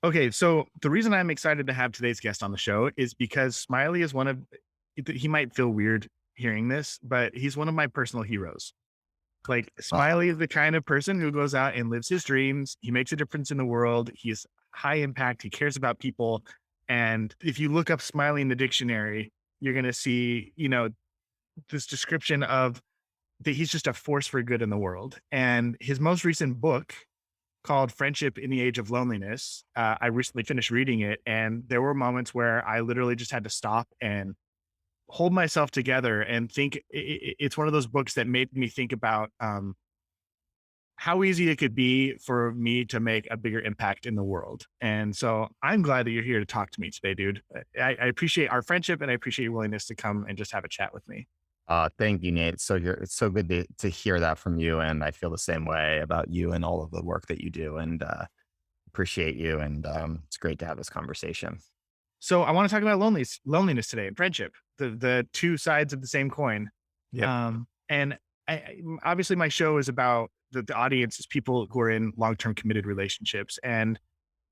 Okay, so the reason I'm excited to have today's guest on the show is because Smiley is he might feel weird hearing this, but he's one of my personal heroes. Like, Oh, Smiley is the kind of person who goes out and lives his dreams. He makes a difference in the world. He's high impact. He cares about people. And if you look up Smiley in the dictionary, you're going to see, this description of that he's just a force for good in the world. And his most recent book called Friendship in the Age of Loneliness, I recently finished reading it. And there were moments where I literally just had to stop and hold myself together and think it's one of those books that made me think about how easy it could be for me to make a bigger impact in the world. And so I'm glad that you're here to talk to me today, dude. I appreciate our friendship and I appreciate your willingness to come and just have a chat with me. thank you, Nate. It's so good to hear that from you. And I feel the same way about you and all of the work that you do and appreciate you. And it's great to have this conversation. So I want to talk about loneliness today and friendship, the two sides of the same coin. Yep. And obviously my show is about the audience is people who are in long-term committed relationships. And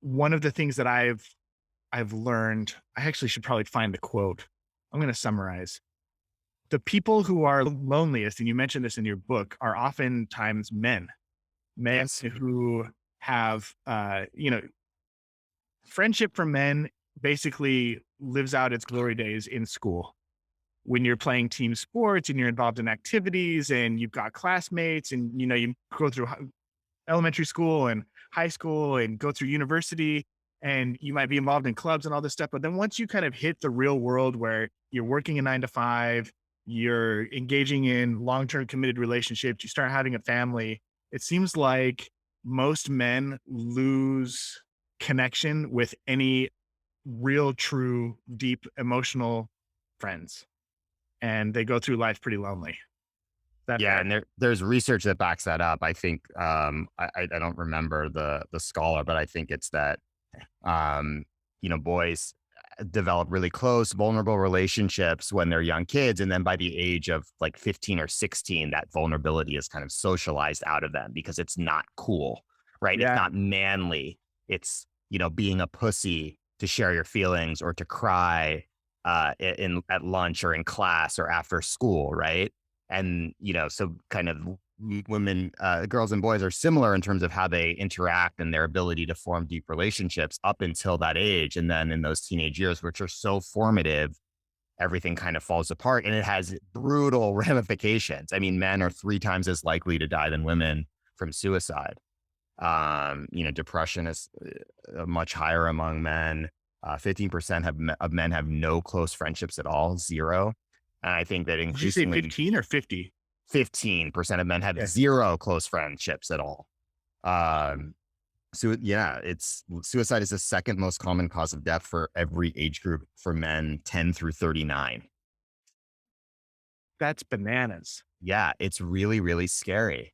one of the things that I've learned, I actually should probably find the quote. I'm going to summarize. The people who are loneliest, and you mentioned this in your book, are oftentimes men Yes. who have, friendship for men basically lives out its glory days in school when you're playing team sports and you're involved in activities and you've got classmates and, you go through elementary school and high school and go through university and you might be involved in clubs and all this stuff. But then once you kind of hit the real world where you're working a 9 to 5, you're engaging in long-term committed relationships, you start having a family, it seems like most men lose connection with any real, true, deep emotional friends. And they go through life pretty lonely. Is that Yeah, fair? and there's research that backs that up. I think I don't remember the scholar, but I think it's that um, boys develop really close, vulnerable relationships when they're young kids. And then by the age of like 15 or 16, that vulnerability is kind of socialized out of them because it's not cool, right? It's Yeah. not manly. It's, being a pussy to share your feelings or to cry at lunch or in class or after school, right? And, so kind of women, girls and boys are similar in terms of how they interact and their ability to form deep relationships up until that age. And then in those teenage years, which are so formative, everything kind of falls apart and it has brutal ramifications. I mean, men are 3 times as likely to die than women from suicide. Depression is much higher among men. 15% of men have no close friendships at all, zero. And I think that Did you say increasingly 15 or 50? 15% of men have Yeah. zero close friendships at all. Um, so yeah, it's suicide is the second most common cause of death for every age group for men 10 through 39. That's bananas. Yeah, it's really, really scary.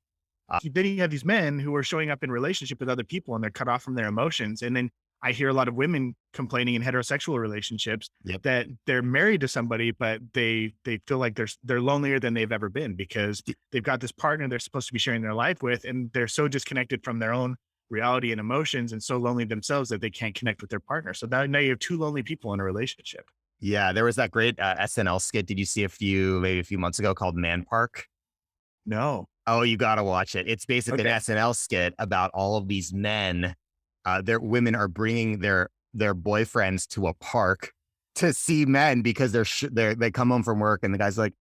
Uh, Then you have these men who are showing up in relationship with other people and they're cut off from their emotions. And then I hear a lot of women complaining in heterosexual relationships yep. that they're married to somebody, but they feel like they're lonelier than they've ever been because they've got this partner they're supposed to be sharing their life with, and they're so disconnected from their own reality and emotions and so lonely themselves that they can't connect with their partner. So now you have two lonely people in a relationship. Yeah, there was that great SNL skit. Did you see maybe a few months ago called Man Park? No. Oh, you got to watch it. It's basically an Okay. SNL skit about all of these men. Their women are bringing their boyfriends to a park to see men because they come home from work and the guy's like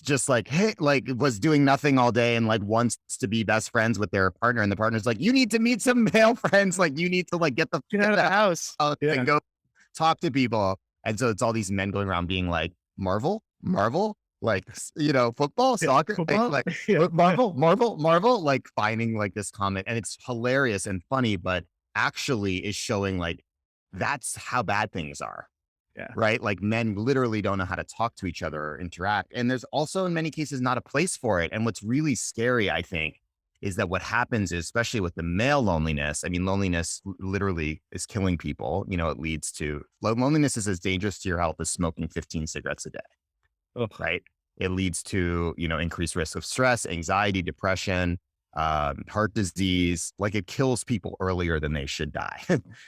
just like hey like was doing nothing all day and like wants to be best friends with their partner and the partner's like you need to meet some male friends like you need to like Get get out of the the hell house. out and Yeah. go talk to people. And so it's all these men going around being like, Marvel, like, football, Yeah. soccer, Football. like, Yeah. Marvel, like finding like this comment. And it's hilarious and funny, but actually is showing like that's how bad things are, Yeah. right? Like men literally don't know how to talk to each other or interact. And there's also in many cases not a place for it. And what's really scary, I think, is that what happens is, especially with the male loneliness, I mean, loneliness literally is killing people. It leads to loneliness is as dangerous to your health as smoking 15 cigarettes a day, Ugh. right? It leads to, increased risk of stress, anxiety, depression. heart disease. Like it kills people earlier than they should die.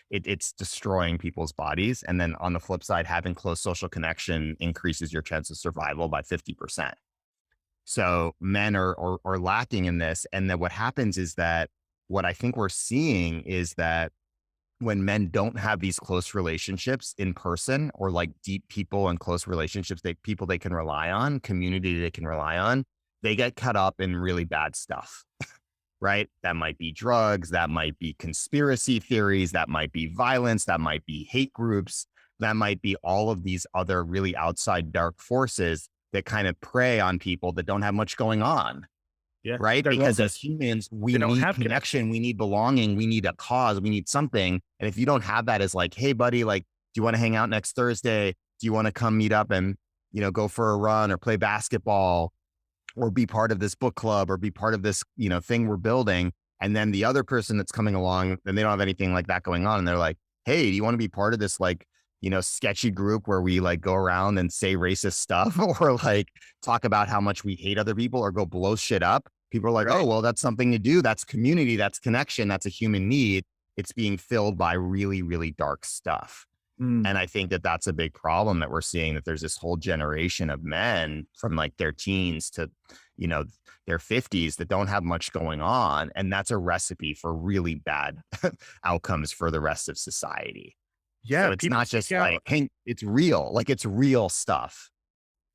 It's destroying people's bodies. And then on the flip side, having close social connection increases your chance of survival by 50%. So men are lacking in this. And then what happens is that what I think we're seeing is that when men don't have these close relationships in person, or like deep people and close relationships, people they can rely on, community they can rely on, they get caught up in really bad stuff, right? That might be drugs, that might be conspiracy theories, that might be violence, that might be hate groups, that might be all of these other really outside dark forces that kind of prey on people that don't have much going on. Yeah. Right? Because as humans, we they don't need have connection, we need belonging, we need a cause, we need something. And if you don't have that as like, hey, buddy, like, do you want to hang out next Thursday? Do you want to come meet up and, go for a run or play basketball or be part of this book club or be part of this, thing we're building? And then the other person that's coming along, and they don't have anything like that going on. And they're like, hey, do you want to be part of this, like, sketchy group where we like go around and say racist stuff or like talk about how much we hate other people or go blow shit up? People are like, Right. oh, well, that's something to do. That's community. That's connection. That's a human need. It's being filled by really, really dark stuff. Mm. And I think that that's a big problem that we're seeing, that there's this whole generation of men from like their teens to, their 50s that don't have much going on. And that's a recipe for really bad outcomes for the rest of society. Yeah. So it's People not seek just out. like, hey, it's real, like it's real stuff.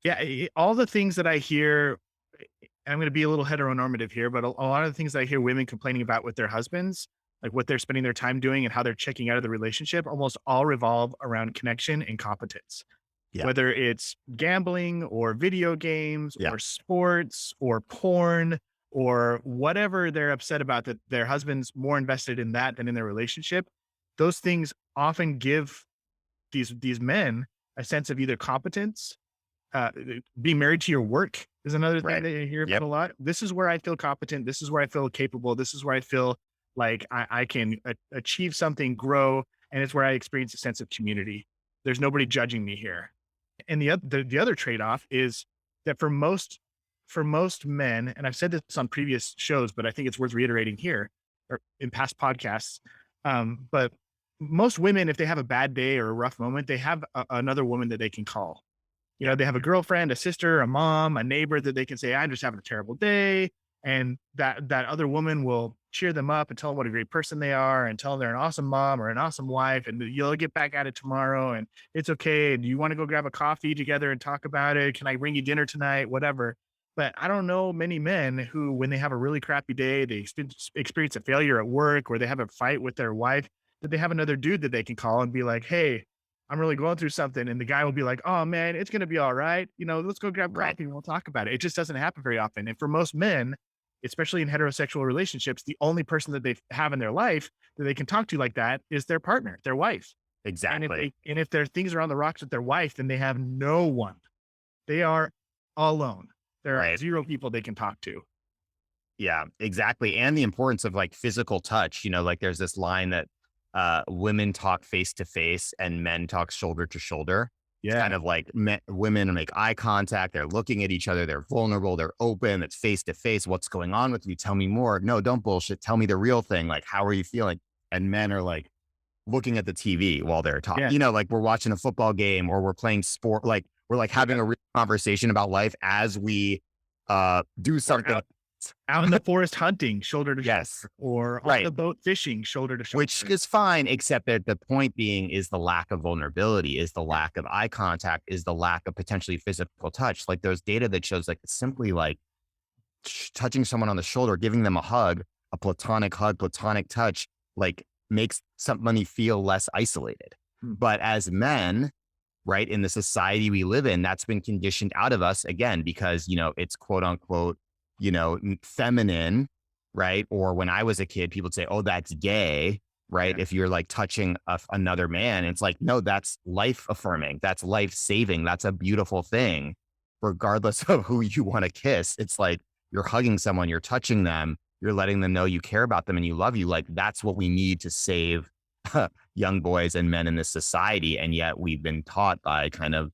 Yeah. All the things that I hear, and I'm going to be a little heteronormative here, but a lot of the things I hear women complaining about with their husbands, like what they're spending their time doing and how they're checking out of the relationship, almost all revolve around connection and competence. Yeah. Whether it's gambling or video games Yeah. or sports or porn or whatever they're upset about, that their husband's more invested in that than in their relationship, those things often give these men a sense of either competence. Being married to your work is another thing Right. that you hear about Yep. a lot. This is where I feel competent. This is where I feel capable. This is where I feel like I can achieve something, grow, and it's where I experience a sense of community. There's nobody judging me here. And the other trade off is that for most men, and I've said this on previous shows, but I think it's worth reiterating here or in past podcasts. But most women, if they have a bad day or a rough moment, they have another woman that they can call. They have a girlfriend, a sister, a mom, a neighbor that they can say, "I'm just having a terrible day." And that other woman will cheer them up and tell them what a great person they are and tell them they're an awesome mom or an awesome wife and you'll get back at it tomorrow and it's okay. Do you want to go grab a coffee together and talk about it? Can I bring you dinner tonight? Whatever. But I don't know many men who, when they have a really crappy day, they experience a failure at work or they have a fight with their wife, that they have another dude that they can call and be like, "Hey, I'm really going through something." And the guy will be like, "Oh man, it's going to be all right. Let's go grab Right. coffee and we'll talk about it." It just doesn't happen very often. And for most men, especially in heterosexual relationships, the only person that they have in their life that they can talk to like that is their partner, their wife. And if Exactly. their things are on the rocks with their wife, then they have no one. They are alone. There are Right. zero people they can talk to. Yeah, exactly. And the importance of like physical touch, like there's this line that women talk face to face and men talk shoulder to shoulder. It's kind Yeah. of like women make eye contact. They're looking at each other. They're vulnerable. They're open. It's face to face. What's going on with you? Tell me more. No, don't bullshit. Tell me the real thing. Like, how are you feeling? And men are like looking at the TV while they're talking, Yeah. like we're watching a football game or we're playing sport. Like we're like Yeah. having a real conversation about life as we do Or something. out in the forest hunting, shoulder to Yes. shoulder, or on Right. the boat fishing, shoulder to shoulder. Which is fine, except that the point being is the lack of vulnerability, is the lack of eye contact, is the lack of potentially physical touch. Like there's data that shows like simply like touching someone on the shoulder, giving them a hug, a platonic hug, platonic touch, like makes somebody feel less isolated. Hmm. But as men, right, in the society we live in, that's been conditioned out of us again, because, it's quote unquote, feminine, right? Or when I was a kid, people would say, oh, that's gay, right? Yeah. If you're like touching another man, it's like, no, that's life affirming. That's life saving. That's a beautiful thing, regardless of who you want to kiss. It's like you're hugging someone, you're touching them, you're letting them know you care about them and you love you. Like that's what we need to save young boys and men in this society. And yet we've been taught by kind of,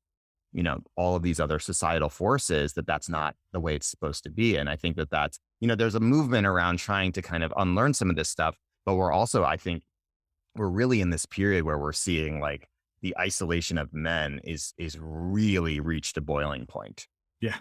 all of these other societal forces that that's not the way it's supposed to be. And I think that that's there's a movement around trying to kind of unlearn some of this stuff, but we're also, I think, we're really in this period where we're seeing like the isolation of men is really reached a boiling point. Yeah.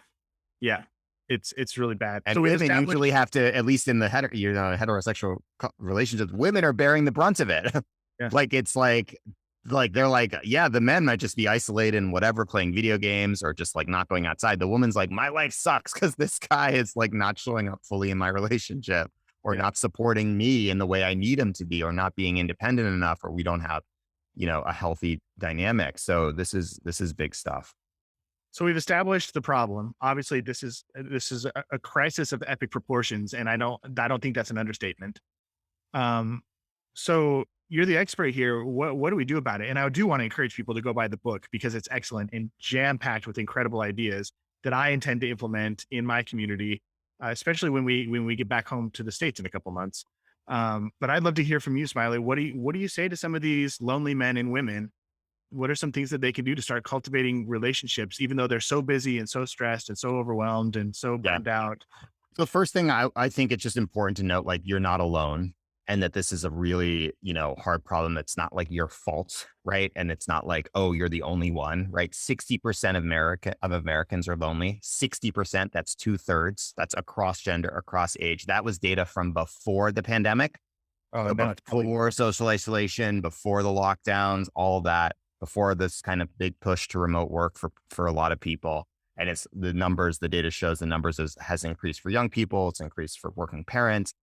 Yeah. It's really bad. And So we've women established usually have to, at least in the heterosexual relationships, women are bearing the brunt of it. yeah. Like it's like they're like, yeah, the men might just be isolated and whatever, playing video games or just like not going outside. The woman's like, my life sucks because this guy is like not showing up fully in my relationship or Yeah. not supporting me in the way I need him to be, or not being independent enough, or we don't have, a healthy dynamic. So this is big stuff. So we've established the problem. Obviously, this is a crisis of epic proportions, and I don't think that's an understatement. Um, so you're the expert here. What do we do about it? And I do want to encourage people to go buy the book because it's excellent and jam packed with incredible ideas that I intend to implement in my community, especially when we get back home to the states in a couple months. But I'd love to hear from you, Smiley. What do you say to some of these lonely men and women? What are some things that they can do to start cultivating relationships, even though they're so busy and so stressed and so overwhelmed and so Yeah. burned out? The first thing I think it's just important to note, like, you're not alone, and that this is a really, hard problem. That's not like your fault, right? And it's not like, oh, you're the only one, right? 60% of Americans are lonely. 60%, that's 2/3. That's across gender, across age. That was data from before the pandemic. Oh So no, it's probably before social isolation, before the lockdowns, all of that, before this kind of big push to remote work for a lot of people. And it's the numbers, the data shows the numbers has increased for young people, it's increased for working parents.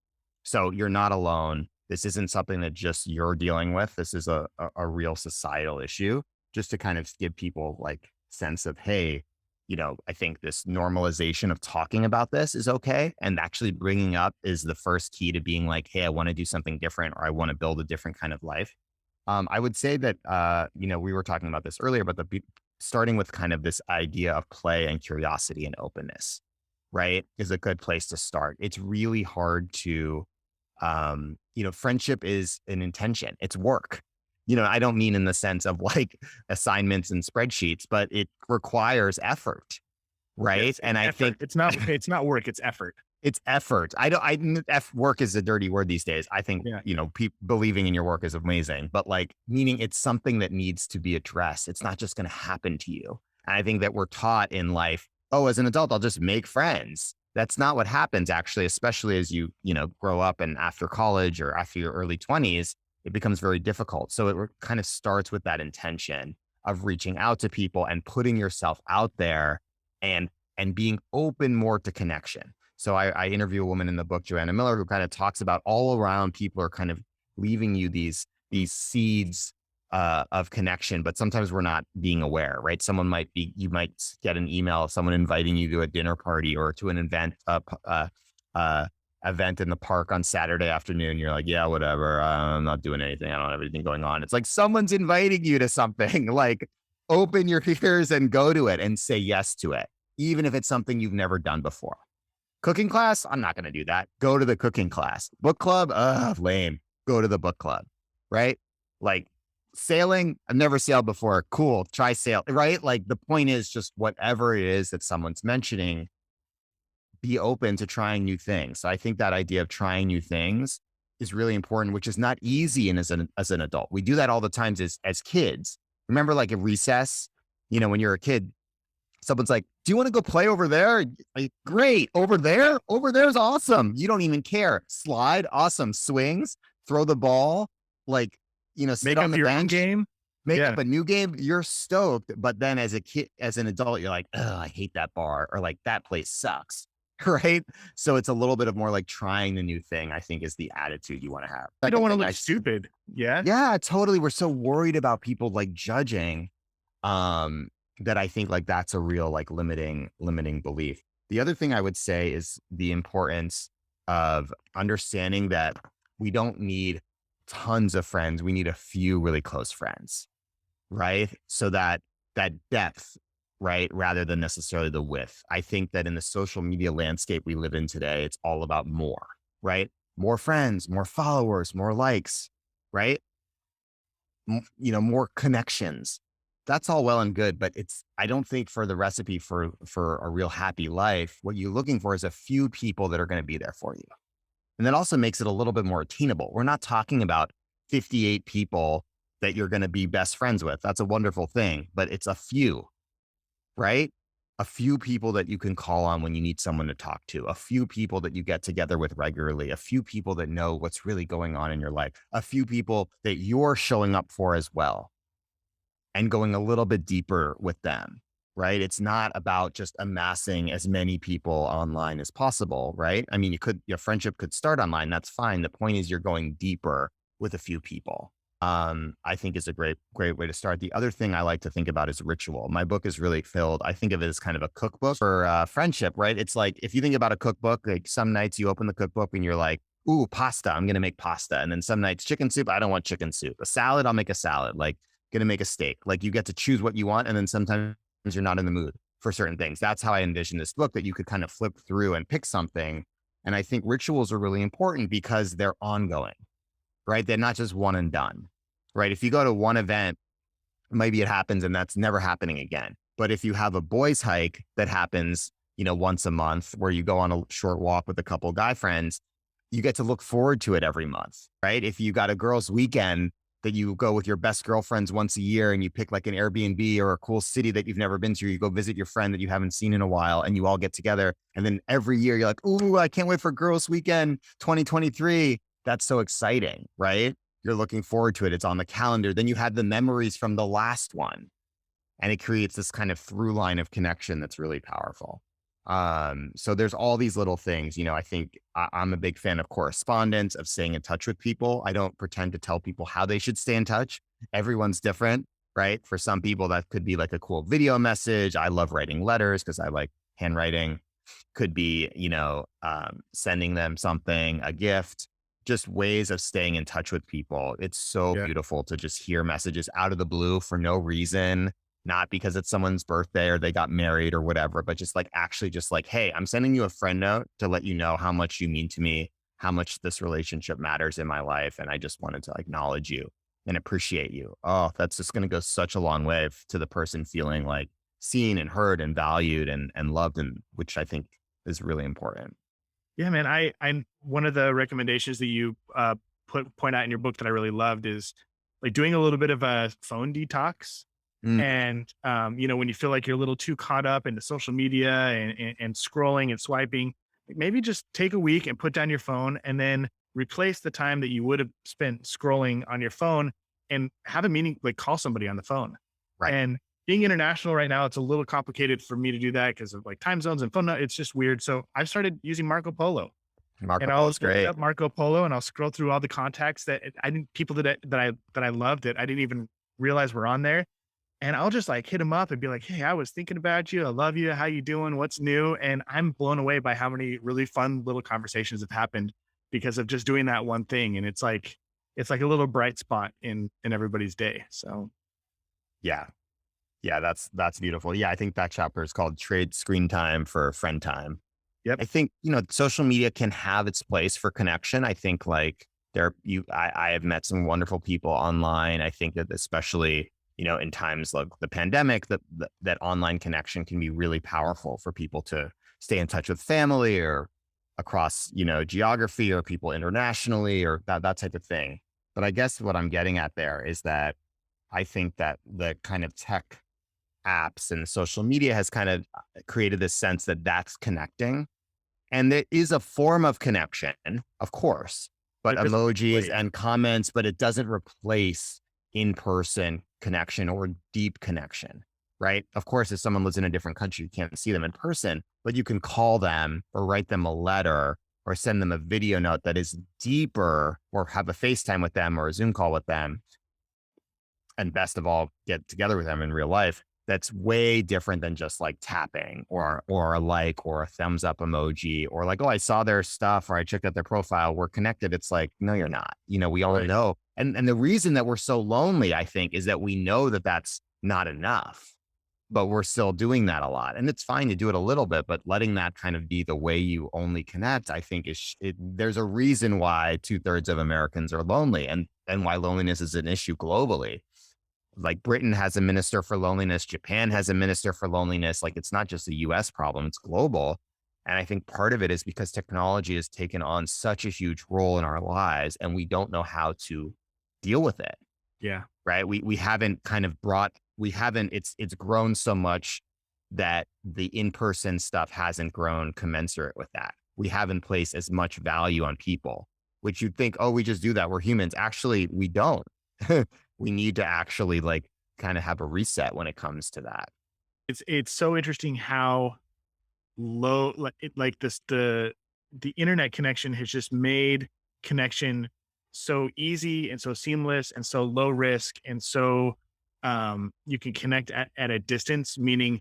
So you're not alone. This isn't something that just you're dealing with. This is a real societal issue. Just to kind of give people like sense of, hey, I think this normalization of talking about this is okay. And actually bringing up is the first key to being like, hey, I want to do something different, or I want to build a different kind of life. I would say that, we were talking about this earlier, but starting with kind of this idea of play and curiosity and openness, right, is a good place to start. It's really hard to, friendship is an intention. It's work. I don't mean in the sense of like assignments and spreadsheets, but it requires effort, right? yes, And it's I effort. think It's not work, it's effort. it's effort. Work is a dirty word these days. I think, Yeah. believing in your work is amazing, but like, meaning it's something that needs to be addressed. It's not just going to happen to you. And I think that we're taught in life, oh, as an adult, I'll just make friends. That's not what happens actually, especially as you grow up and after college or after your early 20s, it becomes very difficult. So it kind of starts with that intention of reaching out to people and putting yourself out there and being open more to connection. So I interview a woman in the book, Joanna Miller, who kind of talks about all around people are kind of leaving you these seeds of connection, but sometimes we're not being aware, right? You might get an email of someone inviting you to a dinner party or to an event in the park on Saturday afternoon. You're like, yeah, whatever. I'm not doing anything. I don't have anything going on. It's like someone's inviting you to something. Like, open your ears and go to it and say yes to it, even if it's something you've never done before. Cooking class? I'm not going to do that. Go to the cooking class. Book club? Lame. Go to the book club, right? Like, sailing? I've never sailed before. Cool. Try sail, right? Like, the point is just whatever it is that someone's mentioning, be open to trying new things. So I think that idea of trying new things is really important, which is not easy as an adult. We do that all the times as kids. Remember, like at recess, when you're a kid, someone's like, do you want to go play over there? Like, great. Over there? Over there's awesome. You don't even care. Slide, awesome. Swings, throw the ball, like, sit Make on up the your own bench, game. make Yeah. up a new game. You're stoked. But then as a kid, as an adult, you're like, oh, I hate that bar, or like that place sucks. Right. So it's a little bit of more like trying the new thing, I think, is the attitude you want to have. You don't Second want to thing look stupid. Yeah. yeah, totally. We're so worried about people like judging. Um, that I think like that's a real like limiting belief. The other thing I would say is the importance of understanding that we don't need tons of friends. We need a few really close friends, right? So that depth, right, rather than necessarily the width. I think that in the social media landscape we live in today, it's all about more, right? More friends, more followers, more likes, right? More connections. that's all well and good, but I don't think for the recipe for a real happy life, what you're looking for is a few people that are going to be there for you. And that also makes it a little bit more attainable. We're not talking about 58 people that you're going to be best friends with. That's a wonderful thing, but it's a few, right? A few people that you can call on when you need someone to talk to, a few people that you get together with regularly, a few people that know what's really going on in your life, a few people that you're showing up for as well, and going a little bit deeper with them, right? It's not about just amassing as many people online as possible, right? I mean, your friendship could start online. That's fine. The point is you're going deeper with a few people. I think is a great way to start. The other thing I like to think about is ritual. My book is really filled. I think of it as kind of a cookbook for friendship, right? It's like, if you think about a cookbook, like some nights you open the cookbook and you're like, ooh, pasta, I'm going to make pasta. And then some nights chicken soup, I don't want chicken soup. A salad, I'll make a salad. Like, gonna make a steak. Like, you get to choose what you want, and then sometimes you're not in the mood for certain things. That's how I envision this book, that you could kind of flip through and pick something. And I think rituals are really important because they're ongoing, right? They're not just one and done, right? If you go to one event, maybe it happens and that's never happening again. But if you have a boys hike that happens, once a month, where you go on a short walk with a couple of guy friends, you get to look forward to it every month, right? If you got a girls' weekend that you go with your best girlfriends once a year and you pick like an Airbnb or a cool city that you've never been to, you go visit your friend that you haven't seen in a while and you all get together. And then every year you're like, ooh, I can't wait for girls' weekend 2023. That's so exciting, right? You're looking forward to it. It's on the calendar. Then you have the memories from the last one, and it creates this kind of through line of connection that's really powerful. So there's all these little things. I think I'm a big fan of correspondence, of staying in touch with people. I don't pretend to tell people how they should stay in touch. Everyone's different, right? For some people, that could be like a cool video message. I love writing letters because I like handwriting. Could be, sending them something, a gift, just ways of staying in touch with people. It's so Yeah. beautiful to just hear messages out of the blue for no reason, not because it's someone's birthday or they got married or whatever, but just like, actually just like, hey, I'm sending you a friend note to let you know how much you mean to me, how much this relationship matters in my life. And I just wanted to acknowledge you and appreciate you. Oh, that's just going to go such a long way to the person feeling like seen and heard and valued and loved, and which I think is really important. Yeah, man. I one of the recommendations that you point out in your book that I really loved is like doing a little bit of a phone detox. Mm, And when you feel like you're a little too caught up into social media and scrolling and swiping, like maybe just take a week and put down your phone and then replace the time that you would have spent scrolling on your phone and have a meeting, like call somebody on the phone. right. And being international right now, it's a little complicated for me to do that because of like time zones and phone. It's just weird. So I've started using Marco Polo, Marco and I'll Polo's just open great. up Marco Polo and I'll scroll through all the contacts that I didn't, people that I loved that I didn't even realize were on there, and I'll just like hit them up and be like, "Hey, I was thinking about you. I love you. How you doing? What's new?" And I'm blown away by how many really fun little conversations have happened because of just doing that one thing. And it's like a little bright spot in everybody's day. So Yeah. Yeah, that's beautiful. Yeah, I think that chapter is called Trade Screen Time for Friend Time. yep. I think, social media can have its place for connection. I think like I have met some wonderful people online. I think that especially, in times like the pandemic, that online connection can be really powerful for people to stay in touch with family or across, geography, or people internationally, or that type of thing. But I guess what I'm getting at there is that I think that the kind of tech apps and social media has kind of created this sense that that's connecting. And there is a form of connection, of course, but It doesn't emojis wait. and comments, but it doesn't replace in person connection or deep connection, right? Of course, if someone lives in a different country, you can't see them in person, but you can call them or write them a letter or send them a video note that is deeper, or have a FaceTime with them or a Zoom call with them. And best of all, get together with them in real life. That's way different than just like tapping or a like or a thumbs up emoji, or like, oh, I saw their stuff or I checked out their profile. We're connected. It's like, no, you're not. We all Right. know. And the reason that we're so lonely, I think, is that we know that that's not enough, but we're still doing that a lot. And it's fine to do it a little bit, but letting that kind of be the way you only connect, I think there's a reason why 2/3 of Americans are lonely, and why loneliness is an issue globally. Like Britain has a minister for loneliness, Japan has a minister for loneliness. Like it's not just a US problem, it's global. And I think part of it is because technology has taken on such a huge role in our lives and we don't know how to deal with it, Yeah. right? We haven't kind of brought we haven't it's grown so much that the in-person stuff hasn't grown commensurate with that. We haven't placed as much value on people, which you'd think, oh, we just do that. We're humans. Actually, we don't. We need to actually like kind of have a reset when it comes to that. It's so interesting how low like this the internet connection has just made connection so easy and so seamless and so low risk and so you can connect at a distance, meaning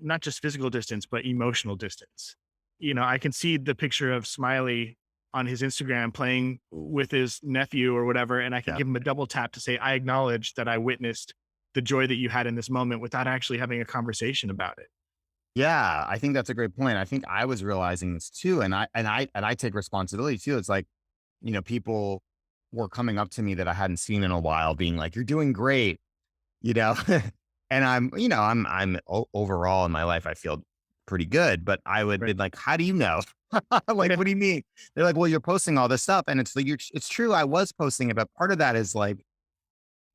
not just physical distance but emotional distance. You know, I can see the picture of Smiley on his Instagram playing with his nephew or whatever, and I can Yeah. give him a double tap to say I acknowledge that I witnessed the joy that you had in this moment without actually having a conversation about it. Yeah, I think that's a great point. I think I was realizing this too, and I take responsibility too. It's like, people were coming up to me that I hadn't seen in a while, being like, "You're doing great," you know, and overall in my life, I feel pretty good. But I would be Right. like, "How do you know?" Like, Yeah. what do you mean? They're like, "Well, you're posting all this stuff," and it's like, it's true. I was posting it, but part of that is like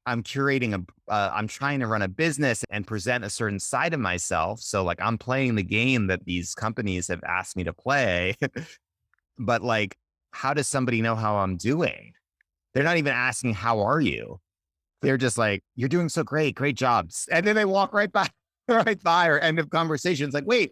I'm trying to run a business and present a certain side of myself. So like I'm playing the game that these companies have asked me to play. But like, how does somebody know how I'm doing? They're not even asking, how are you? They're just like, you're doing so great, great jobs. And then they walk right by, right by or end of conversations. Like, wait,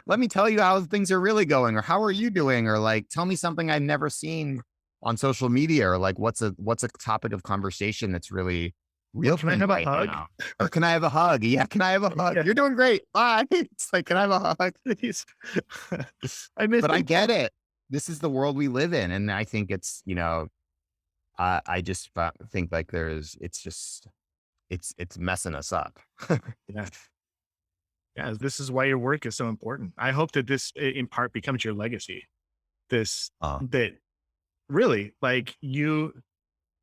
let me tell you how things are really going, or how are you doing? Or like, tell me something I've never seen on social media, or like what's a topic of conversation that's really Or real can for I you have a right hug? now? Or can I have a hug? Yeah, can I have a hug? Yeah, You're doing great. Bye. It's like, can I have a hug? please. I miss But I you. get it. This is the world we live in. And I think it's, I just think like it's just, it's messing us up. Yeah. Yeah, this is why your work is so important. I hope that this in part becomes your legacy. This Uh, that really like you've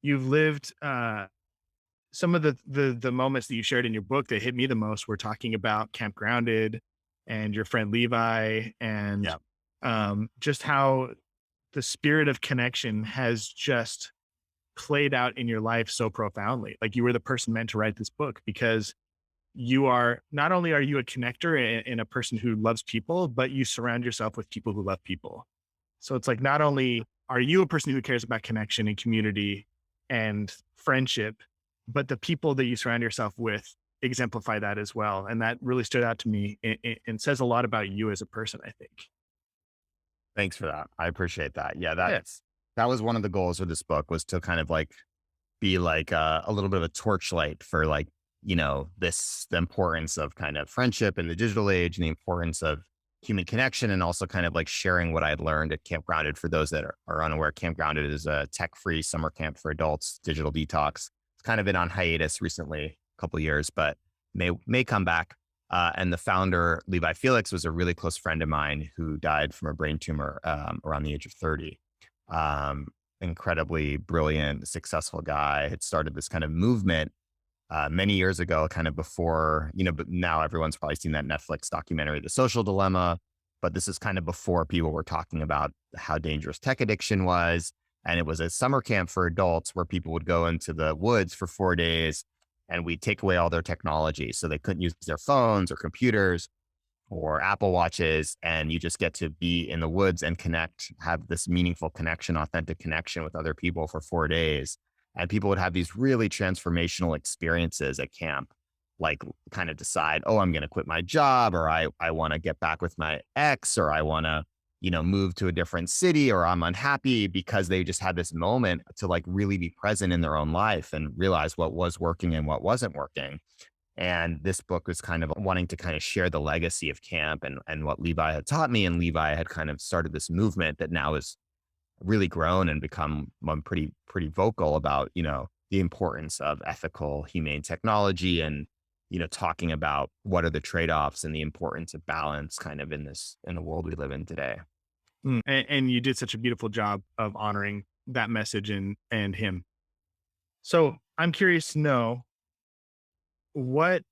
lived some of the moments that you shared in your book that hit me the most were talking about Camp Grounded and your friend Levi and yeah. just how the spirit of connection has just played out in your life so profoundly. Like you were the person meant to write this book because you are not only are you a connector and a person who loves people, but you surround yourself with people who love people. So it's like not only are you a person who cares about connection and community and friendship, but the people that you surround yourself with exemplify that as well. And that really stood out to me and says a lot about you as a person, I think. Thanks for that. I appreciate that. Yeah, Yeah. that was one of the goals of this book, was to kind of like be like a little bit of a torchlight for like, the importance of kind of friendship in the digital age and the importance of human connection, and also kind of like sharing what I had learned at Camp Grounded. For those that are unaware, Camp Grounded is a tech-free summer camp for adults, digital detox. It's kind of been on hiatus recently, a couple of years, but may come back. And the founder, Levi Felix, was a really close friend of mine who died from a brain tumor around the age of 30. Um, Incredibly brilliant, successful guy. Had started this kind of movement many years ago, kind of before, but now everyone's probably seen that Netflix documentary, The Social Dilemma. But this is kind of before people were talking about how dangerous tech addiction was. And it was a summer camp for adults where people would go into the woods for 4 days and we take away all their technology. So they couldn't use their phones or computers or Apple Watches, and you just get to be in the woods and connect, have this meaningful connection, authentic connection with other people for 4 days. And people would have these really transformational experiences at camp, like kind of decide, oh, I'm going to quit my job, or I want to get back with my ex, or I want to, move to a different city, or I'm unhappy, because they just had this moment to like really be present in their own life and realize what was working and what wasn't working. And this book was kind of wanting to kind of share the legacy of camp and what Levi had taught me. And Levi had kind of started this movement that now has really grown and become pretty vocal about, the importance of ethical, humane technology, and, talking about what are the trade-offs and the importance of balance kind of in the world we live in today. And you did such a beautiful job of honoring that message and him. So I'm curious to know. what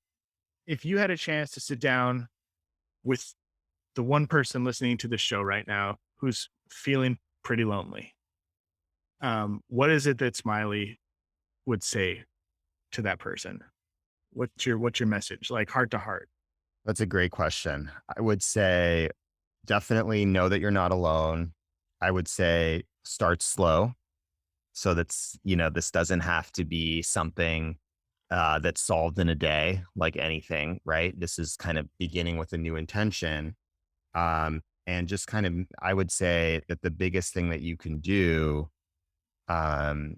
if you had a chance to sit down with the one person listening to this show right now who's feeling pretty lonely? What is it that Smiley would say to that person? What's your message? Like heart to heart. That's a great question. I would say definitely know that you're not alone. I would say start slow. So that's, this doesn't have to be something that's solved in a day, like anything, right? This is kind of beginning with a new intention. And just kind of, I would say that the biggest thing that you can do um,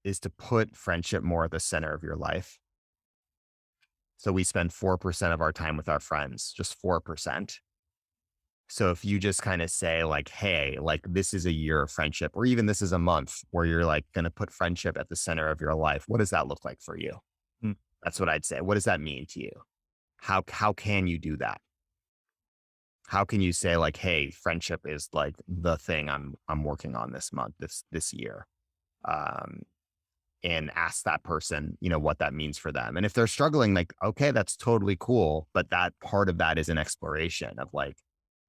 is to put friendship more at the center of your life. So we spend 4% of our time with our friends, just 4%. So if you just kind of say like, hey, like this is a year of friendship, or even this is a month where you're like going to put friendship at the center of your life, what does that look like for you? Mm. That's what I'd say. What does that mean to you? How can you do that? How can you say like, hey, friendship is like the thing I'm working on this month, this year? Um, and ask that person, what that means for them. And if they're struggling, like, okay, that's totally cool. But that part of that is an exploration of like,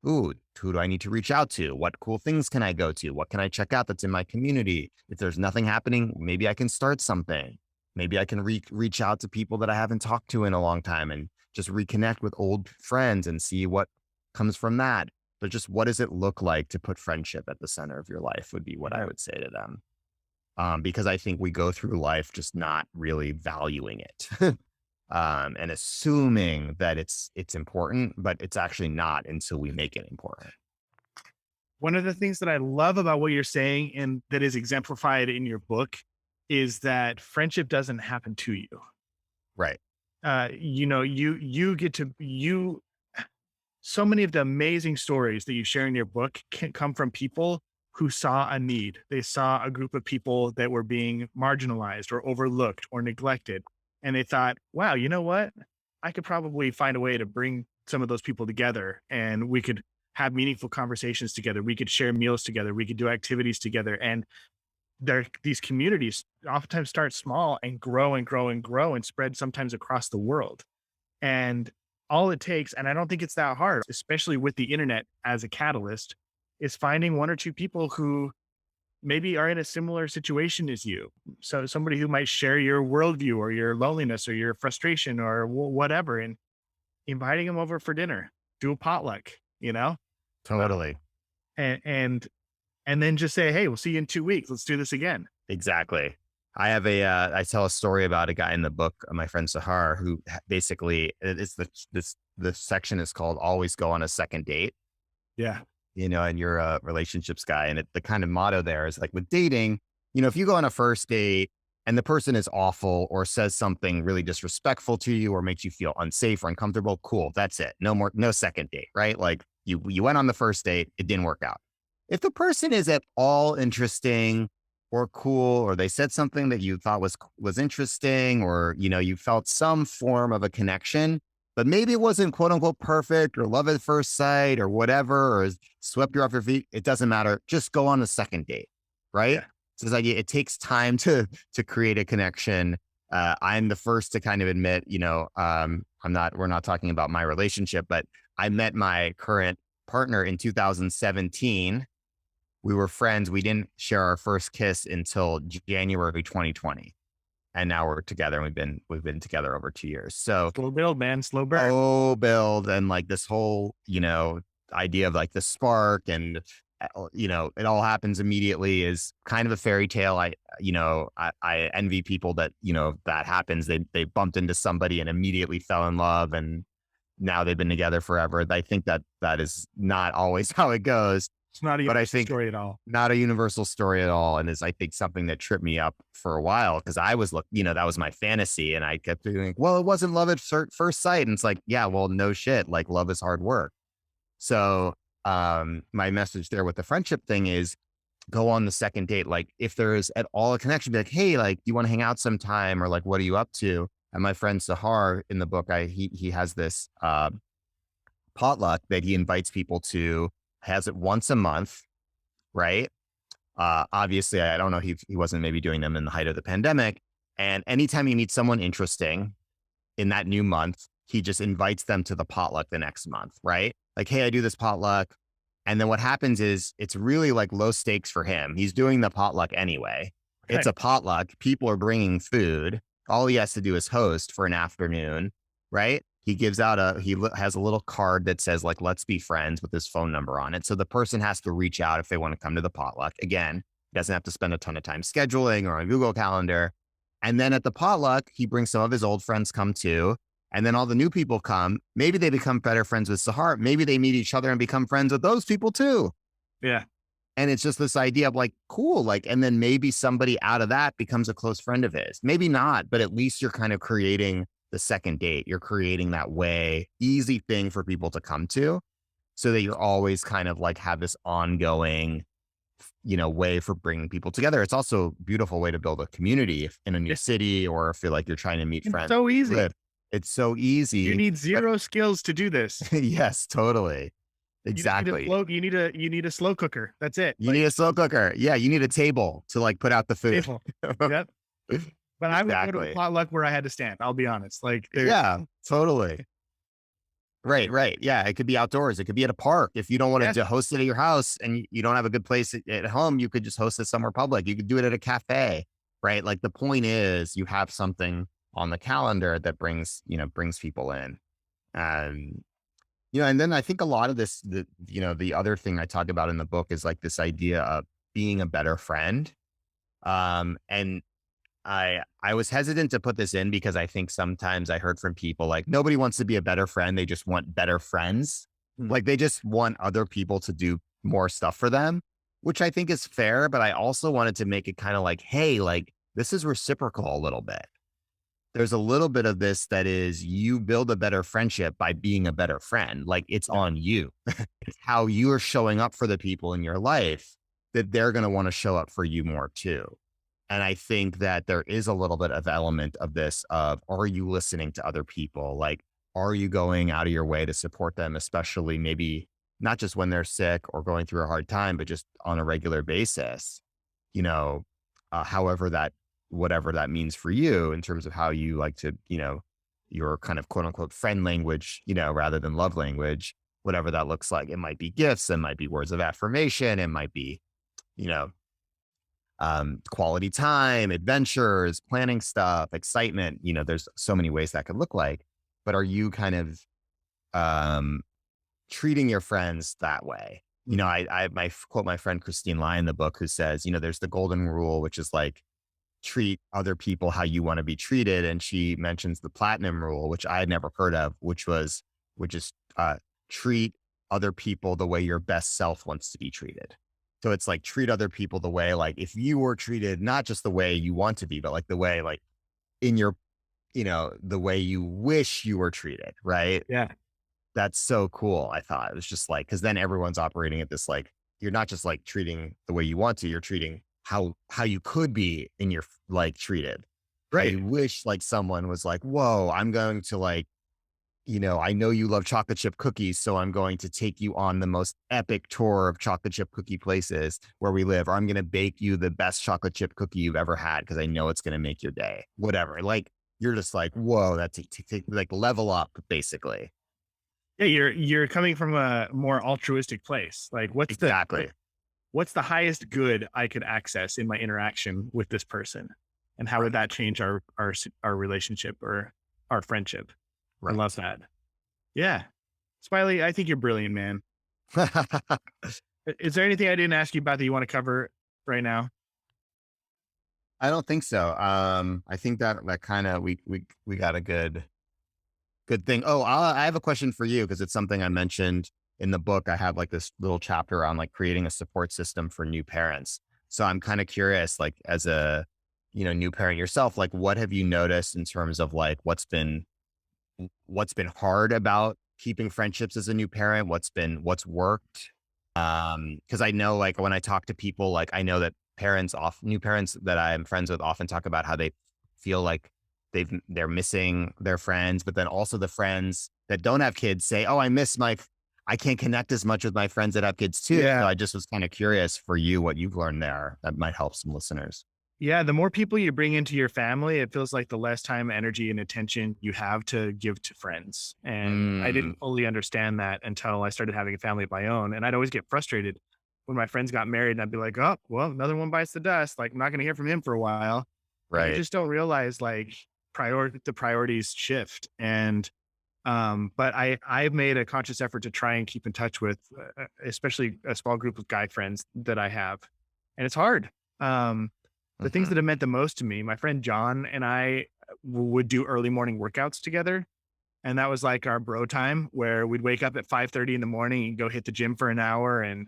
ooh, who do I need to reach out to? What cool things can I go to? What can I check out that's in my community? If there's nothing happening, maybe I can start something. Maybe I can reach out to people that I haven't talked to in a long time and just reconnect with old friends and see what comes from that. But just what does it look like to put friendship at the center of your life would be what I Yeah. would say to them. Because I think we go through life just not really valuing it. And assuming that it's important, but it's actually not until we make it important. One of the things that I love about what you're saying and that is exemplified in your book is that friendship doesn't happen to you. Right. You get to you so many of the amazing stories that you share in your book can come from people who saw a need. They saw a group of people that were being marginalized or overlooked or neglected. And they thought, wow, you know what? I could probably find a way to bring some of those people together and we could have meaningful conversations together. We could share meals together. We could do activities together. And these communities oftentimes start small and grow and grow and grow and spread sometimes across the world. And all it takes, and I don't think it's that hard, especially with the internet as a catalyst, is finding one or two people who maybe are in a similar situation as you. So somebody who might share your worldview or your loneliness or your frustration or whatever, and inviting them over for dinner, do a potluck, uh, Totally. and and then just say, hey, we'll see you in 2 weeks. Let's do this again. Exactly. I tell a story about a guy in the book, my friend Sahar, who basically it's the section is called "Always Go on a Second Date." Yeah. And you're a relationships guy, and the kind of motto there is like with dating, if you go on a first date and the person is awful or says something really disrespectful to you or makes you feel unsafe or uncomfortable, cool, that's it. No second date, right? Like you went on the first date, it didn't work out. If the person is at all interesting or cool, or they said something that you thought was interesting, or you felt some form of a connection, but maybe it wasn't quote unquote perfect or love at first sight or whatever, or swept you off your feet. It doesn't matter. Just go on a second date, right? Yeah. So it's like it takes time to create a connection. I'm the first to kind of admit, we're not talking about my relationship, but I met my current partner in 2017. We were friends. We didn't share our first kiss until January 2020. And now we're together and we've been together over 2 years. So Slow build, man. Slow burn. build and like this whole, idea of like the spark and it all happens immediately is kind of a fairy tale. I envy people that, that happens. They bumped into somebody and immediately fell in love and now they've been together forever. I think that is not always how it goes. It's not a But I universal think story at all. not a universal story at all, and is I think something that tripped me up for a while because I was that was my fantasy, and I kept thinking, well, it wasn't love at first sight, and it's like, yeah, well, no shit, like love is hard work. So, my message there with the friendship thing is go on the second date. Like if there's at all a connection, be like, hey, like, do you want to hang out sometime, or like, what are you up to? And my friend Sahar in the book, he has this potluck that he invites people to, has it once a month, right? Obviously, I don't know, he wasn't maybe doing them in the height of the pandemic, And anytime he meets someone interesting in that new month, he just invites them to the potluck the next month, right? Like, hey, I do this potluck. And then what happens is it's really like low stakes for him. He's doing the potluck anyway. It's Okay. a potluck. People are bringing food. All he has to do is host for an afternoon, right? He gives out has a little card that says like, let's be friends with his phone number on it. So the person has to reach out if they want to come to the potluck. Again, he doesn't have to spend a ton of time scheduling or on Google Calendar. And then at the potluck, he brings some of his old friends come too. And then all the new people come. Maybe they become better friends with Sahar. Maybe they meet each other and become friends with those people too. Yeah. And it's just this idea of like, cool, like, and then maybe somebody out of that becomes a close friend of his. Maybe not, but at least you're kind of creating the second date. You're creating that way, easy thing for people to come to so that you're always kind of like have this ongoing, way for bringing people together. It's also a beautiful way to build a community in a new Yeah. city or if you're like, you're trying to meet It's friends. so easy. It's so You easy. need zero skills to do this. Yes, totally. You just need a Exactly. slow, you need a slow cooker. That's it. You Like need a slow cooker. Yeah, you need a table to like put out the food. table. Yep. But I would go to a Exactly. potluck where I had to stand. I'll be honest. Like there, Yeah, totally. Right, right. Yeah, it could be outdoors. It could be at a park. If you don't want yes, to host it at your house and you don't have a good place at home, you could just host it somewhere public. You could do it at a cafe, right? Like the point is you have something on the calendar that brings people in. Um, and then I think a lot of the other thing I talk about in the book is like this idea of being a better friend. And I was hesitant to put this in because I think sometimes I heard from people like nobody wants to be a better friend. They just want better friends. mm, Like they just want other people to do more stuff for them, which I think is fair. But I also wanted to make it kind of like, hey, like this is reciprocal a little bit. There's a little bit of this that is you build a better friendship by being a better friend. Like it's yeah, on you. It's how you are showing up for the people in your life that they're going to want to show up for you more too. And I think that there is a little bit of element of this of, are you listening to other people? Like, are you going out of your way to support them, especially maybe not just when they're sick or going through a hard time, but just on a regular basis, you know, however whatever that means for you in terms of how you like to, your kind of quote unquote friend language, rather than love language, whatever that looks like. It might be gifts, it might be words of affirmation, it might be, you know, quality time, adventures, planning stuff, excitement. There's so many ways that could look like. But are you kind of um, treating your friends that way? mm, I quote my friend Christine Lai in the book who says, there's the golden rule, which is like treat other people how you want to be treated. And she mentions the platinum rule, which I had never heard of, which is treat other people the way your best self wants to be treated. So it's like treat other people the way, like if you were treated, not just the way you want to be, but like the way, like in your, the way you wish you were treated. Right. yeah, That's so cool. I thought it was just like, cause then everyone's operating at this, like, you're not just like treating the way you want to, you're treating how you could be in your like treated. How right. you wish like someone was like, whoa, I'm going to like, I know you love chocolate chip cookies, so I'm going to take you on the most epic tour of chocolate chip cookie places where we live, or I'm going to bake you the best chocolate chip cookie you've ever had because I know it's going to make your day. Whatever. Like you're just like, whoa, that's like level up basically. Yeah, you're coming from a more altruistic place. Like, Exactly. what's the highest good I could access in my interaction with this person, and how would Right. that change our relationship or our friendship? I Right. love that. Yeah, Smiley, I think you're brilliant, man. Is there anything I didn't ask you about that you want to cover right now? I don't think so. I think that kind of we got a good thing. Oh, I have a question for you because it's something I mentioned in the book. I have like this little chapter on like creating a support system for new parents. So I'm kind of curious, like as a new parent yourself, like what have you noticed in terms of like what's been hard about keeping friendships as a new parent? What's worked? Because I know like when I talk to people, like I know that new parents that I'm friends with often talk about how they feel like they're missing their friends, but then also the friends that don't have kids say, "Oh, I can't connect as much with my friends that have kids too." So Yeah, I just was kind of curious for you what you've learned there that might help some listeners. Yeah, the more people you bring into your family, it feels like the less time, energy, and attention you have to give to friends. And I Mm, didn't fully understand that until I started having a family of my own. And I'd always get frustrated when my friends got married, and I'd be like, "Oh, well, another one bites the dust. Like, I'm not going to hear from him for a while." And you right. just don't realize like the priorities shift. And but I've made a conscious effort to try and keep in touch with, especially a small group of guy friends that I have, and it's hard. Um, the things Hmm. that have meant the most to me, my friend John and I would do early morning workouts together, and that was like our bro time where we'd wake up at 5:30 in the morning and go hit the gym for an hour and,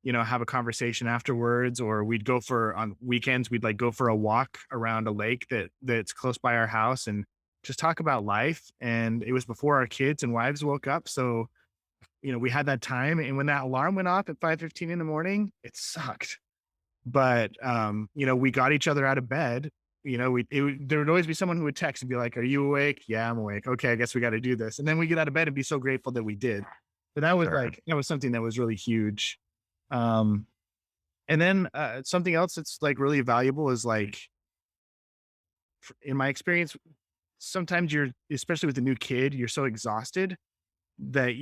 have a conversation afterwards. Or we'd go for on weekends, we'd like go for a walk around a lake that's close by our house and just talk about life. And it was before our kids and wives woke up. So, we had that time. And when that alarm went off at 5:15 in the morning, it sucked. But we got each other out of bed. There would always be someone who would text and be like, "Are you awake?" "Yeah, I'm awake." "Okay, I guess we got to do this." And then we get out of bed and be so grateful that we did. But Sure. that was something that was really huge. Um, and then something else that's like really valuable is like, in my experience, sometimes you're, especially with a new kid, you're so exhausted that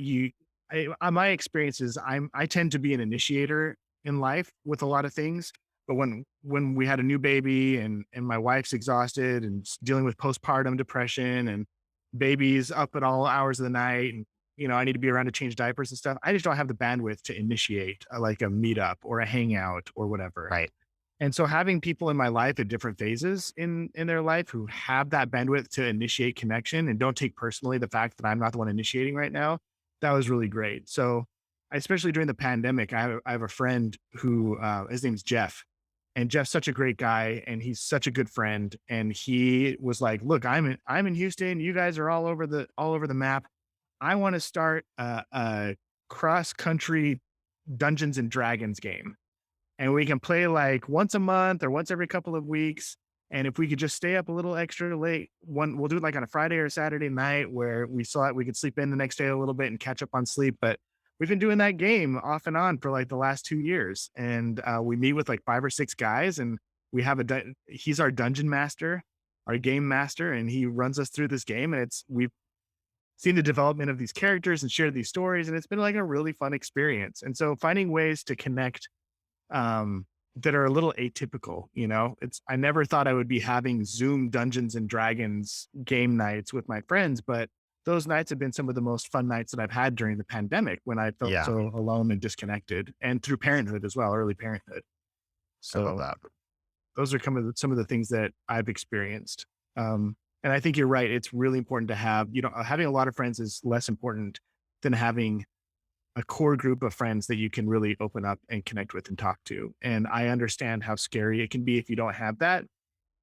my experience is I tend to be an initiator in life with a lot of things. But when we had a new baby and my wife's exhausted and dealing with postpartum depression and babies up at all hours of the night, and I need to be around to change diapers and stuff, I just don't have the bandwidth to initiate like a meetup or a hangout or whatever. Right. And so having people in my life at different phases in their life who have that bandwidth to initiate connection and don't take personally the fact that I'm not the one initiating right now, that was really great. So, especially during the pandemic, I have a friend who his name's Jeff, and Jeff's such a great guy, and he's such a good friend. And he was like, "Look, I'm in Houston. You guys are all over the map. I want to start a cross country Dungeons and Dragons game." And we can play like once a month or once every couple of weeks. And if we could just stay up a little extra late, we'll do it like on a Friday or Saturday night where we saw it. We could sleep in the next day a little bit and catch up on sleep. But we've been doing that game off and on for like the last 2 years. And we meet with like 5 or 6 guys, and he's our dungeon master, our game master, and he runs us through this game. And we've seen the development of these characters and shared these stories. And it's been like a really fun experience. And so finding ways to connect that are a little atypical. I never thought I would be having Zoom Dungeons and Dragons game nights with my friends, but those nights have been some of the most fun nights that I've had during the pandemic when I felt Yeah. so alone and disconnected, and through parenthood as well, early parenthood. I love So that. those are some of the things that I've experienced. And I think you're right. It's really important to have, having a lot of friends is less important than having a core group of friends that you can really open up and connect with and talk to. And I understand how scary it can be if you don't have that,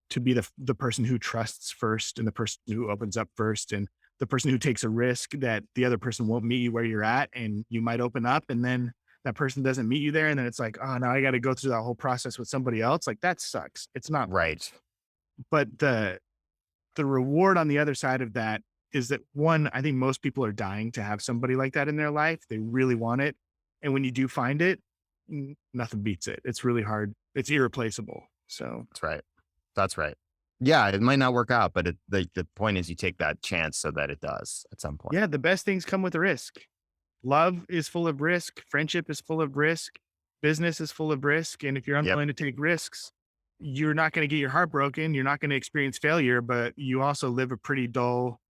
to be the person who trusts first and the person who opens up first and the person who takes a risk that the other person won't meet you where you're at and you might open up and then that person doesn't meet you there and then it's like, oh, now I got to go through that whole process with somebody else. Like that sucks. It's not fun. Right. But the reward on the other side of that is that, one, I think most people are dying to have somebody like that in their life. They really want it. And when you do find it, nothing beats it. It's really hard. It's irreplaceable. So, That's right. That's right. Yeah, it might not work out, but the point is you take that chance so that it does at some point. yeah, the best things come with risk. Love is full of risk. Friendship is full of risk. Business is full of risk. And if you're Yep. unwilling to take risks, you're not going to get your heart broken. You're not going to experience failure, but you also live a pretty dull,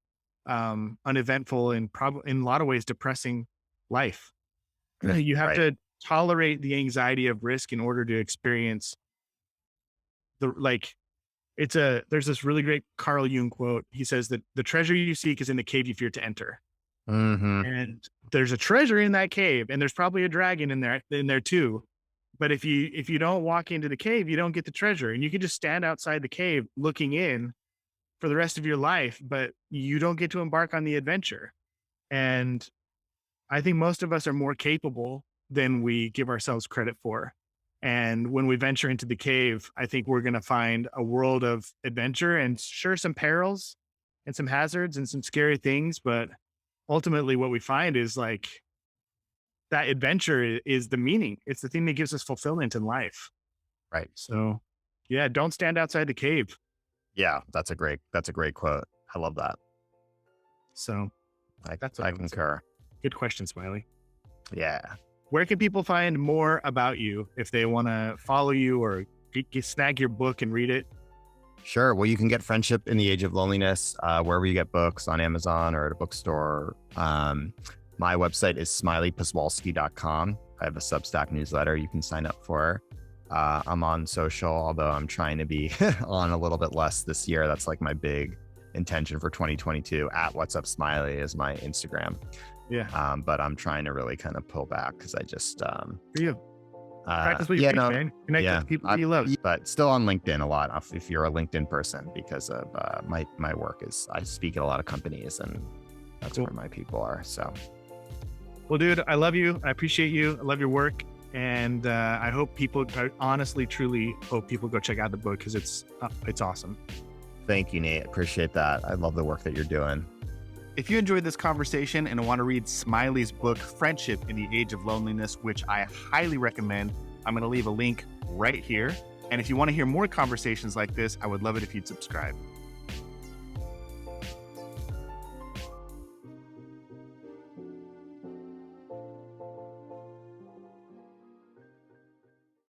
uneventful, and probably in a lot of ways depressing life. You have Right. to tolerate the anxiety of risk in order to experience like there's this really great Carl Jung quote. He says that the treasure you seek is in the cave you fear to enter. Hmm. And there's a treasure in that cave, and there's probably a dragon in there too. But if you don't walk into the cave, you don't get the treasure. And you can just stand outside the cave looking in for the rest of your life, but you don't get to embark on the adventure. And I think most of us are more capable than we give ourselves credit for. And when we venture into the cave, I think we're going to find a world of adventure and sure some perils and some hazards and some scary things. But ultimately, what we find is like that adventure is the meaning. It's the thing that gives us fulfillment in life. Right. So, Yeah, don't stand outside the cave. Yeah, that's a great quote. I love that. So that's what I I would say. concur. Good question, Smiley. Yeah. Where can people find more about you if they want to follow you or snag your book and read it? Sure. Well, you can get Friendship in the Age of Loneliness wherever you get books, on Amazon or at a bookstore. My website is smileyposwolsky.com. I have a Substack newsletter you can sign up for. I'm on social, although I'm trying to be on a little bit less this year. That's like my big intention for 2022. At What's Up Smiley is my Instagram. Yeah, But I'm trying to really kind of pull back because I just for you. Practice what you preach, man. Connect with the people that you love. but still on LinkedIn a lot if you're a LinkedIn person, because of my work is I speak at a lot of companies, and that's Cool. where my people are. So Well, dude, I love you. I appreciate you. I love your work. And I hope people, I honestly, truly hope people go check out the book because it's awesome. thank you, Nate. Appreciate that. I love the work that you're doing. If you enjoyed this conversation and want to read Smiley's book, Friendship in the Age of Loneliness, which I highly recommend, I'm going to leave a link right here. And if you want to hear more conversations like this, I would love it if you'd subscribe.